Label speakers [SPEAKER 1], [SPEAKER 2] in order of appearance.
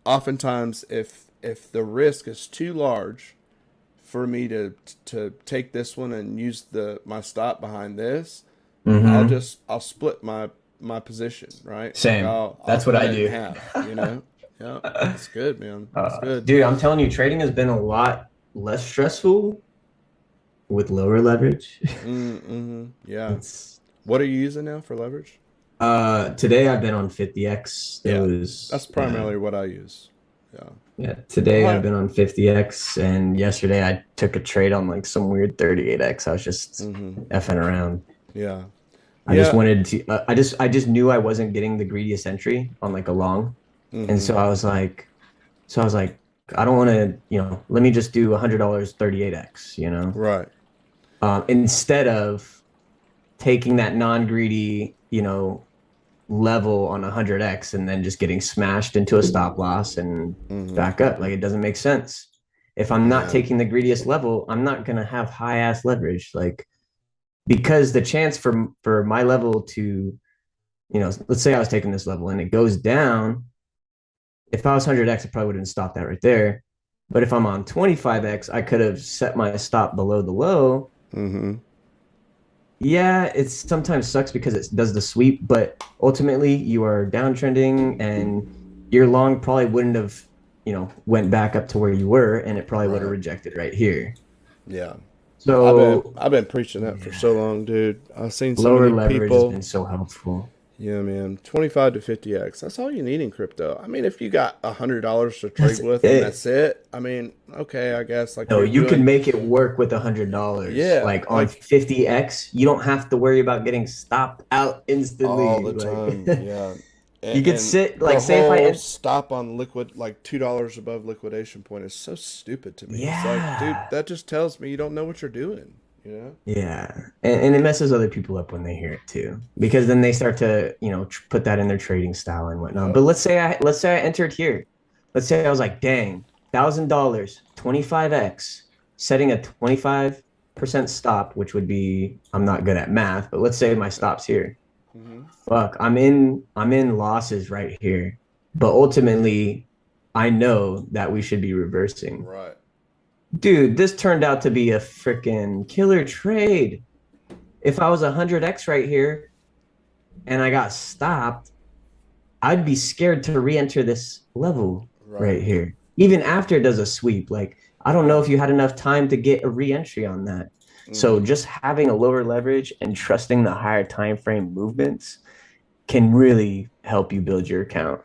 [SPEAKER 1] oftentimes if the risk is too large for me to take this one and use the my stop behind this,
[SPEAKER 2] Mm-hmm.
[SPEAKER 1] I'll split my position, right? Like
[SPEAKER 2] Same.
[SPEAKER 1] I'll
[SPEAKER 2] That's what
[SPEAKER 1] cut
[SPEAKER 2] I
[SPEAKER 1] it in
[SPEAKER 2] do.
[SPEAKER 1] half, you know? Yeah, that's good, man. That's good.
[SPEAKER 2] Dude, I'm telling you, trading has been a lot less stressful with lower leverage.
[SPEAKER 1] Mm-hmm. Yeah.
[SPEAKER 2] It's
[SPEAKER 1] What are you using now for leverage?
[SPEAKER 2] Today I've been on 50x. It
[SPEAKER 1] Yeah,
[SPEAKER 2] was
[SPEAKER 1] that's primarily what I use. Yeah.
[SPEAKER 2] yeah,
[SPEAKER 1] Well,
[SPEAKER 2] today I've been on 50x, and yesterday I took a trade on like some weird 38x. I was just
[SPEAKER 1] mm-hmm.
[SPEAKER 2] effing around.
[SPEAKER 1] Yeah.
[SPEAKER 2] I just
[SPEAKER 1] Yeah.
[SPEAKER 2] wanted to I just knew I wasn't getting the greediest entry on like a long. And
[SPEAKER 1] Mm-hmm.
[SPEAKER 2] so I was like, I don't want to, let me just do $100 38x,
[SPEAKER 1] Right.
[SPEAKER 2] instead of taking that non-greedy, level on 100x and then just getting smashed into a stop loss and
[SPEAKER 1] Mm-hmm.
[SPEAKER 2] back up. Like it doesn't make sense. If I'm not
[SPEAKER 1] Yeah.
[SPEAKER 2] taking the greediest level, I'm not going to have high ass leverage. Like, because the chance for my level to, let's say I was taking this level and it goes down. If I was 100x, I probably wouldn't stop that right there. But if I'm on 25x, I could have set my stop below the low.
[SPEAKER 1] Mm-hmm.
[SPEAKER 2] Yeah, it sometimes sucks because it does the sweep, but ultimately you are downtrending and your long probably wouldn't have, went back up to where you were, and it probably would have
[SPEAKER 1] Right.
[SPEAKER 2] rejected right here.
[SPEAKER 1] Yeah.
[SPEAKER 2] So
[SPEAKER 1] I've been preaching that for
[SPEAKER 2] yeah,
[SPEAKER 1] so long, dude. I've seen so
[SPEAKER 2] lower
[SPEAKER 1] many
[SPEAKER 2] leverage has
[SPEAKER 1] people.
[SPEAKER 2] been so helpful.
[SPEAKER 1] Yeah, man. 25 to 50x. That's all you need in crypto. I mean, if you got $100 to
[SPEAKER 2] That's
[SPEAKER 1] trade with and
[SPEAKER 2] it.
[SPEAKER 1] that's it, I mean, okay, I guess like
[SPEAKER 2] No,
[SPEAKER 1] you're
[SPEAKER 2] you can
[SPEAKER 1] doing.
[SPEAKER 2] make it work with $100.
[SPEAKER 1] Yeah,
[SPEAKER 2] Like on
[SPEAKER 1] like
[SPEAKER 2] 50x, you don't have to worry about getting stopped out
[SPEAKER 1] all
[SPEAKER 2] instantly.
[SPEAKER 1] the
[SPEAKER 2] Like
[SPEAKER 1] time. Yeah.
[SPEAKER 2] you could
[SPEAKER 1] And
[SPEAKER 2] sit, like
[SPEAKER 1] the
[SPEAKER 2] say if I
[SPEAKER 1] whole
[SPEAKER 2] en-
[SPEAKER 1] stop on liquid, like $2 above liquidation point is so stupid to me. It's like, dude,
[SPEAKER 2] yeah.
[SPEAKER 1] that just tells me you don't know what you're doing, you know?
[SPEAKER 2] Yeah. And it messes other people up when they hear it too, because then they start to, put that in their trading style and whatnot. But
[SPEAKER 1] Yep.
[SPEAKER 2] let's say I entered here. Let's say I was like, dang, $1,000, 25x, setting a 25% stop, which would be, I'm not good at math, but let's say my stop's here.
[SPEAKER 1] Mm-hmm.
[SPEAKER 2] Fuck, I'm in losses right here. But ultimately, I know that we should be reversing.
[SPEAKER 1] Right.
[SPEAKER 2] Dude, this turned out to be a freaking killer trade. If I was 100x right here and I got stopped, I'd be scared to re-enter this level
[SPEAKER 1] Right.
[SPEAKER 2] right here. Even after it does a sweep, like I don't know
[SPEAKER 1] Yeah.
[SPEAKER 2] if you had enough time to get a re-entry on that. So
[SPEAKER 1] Mm-hmm.
[SPEAKER 2] just having a lower leverage and trusting the higher time frame movements can really help you build your account.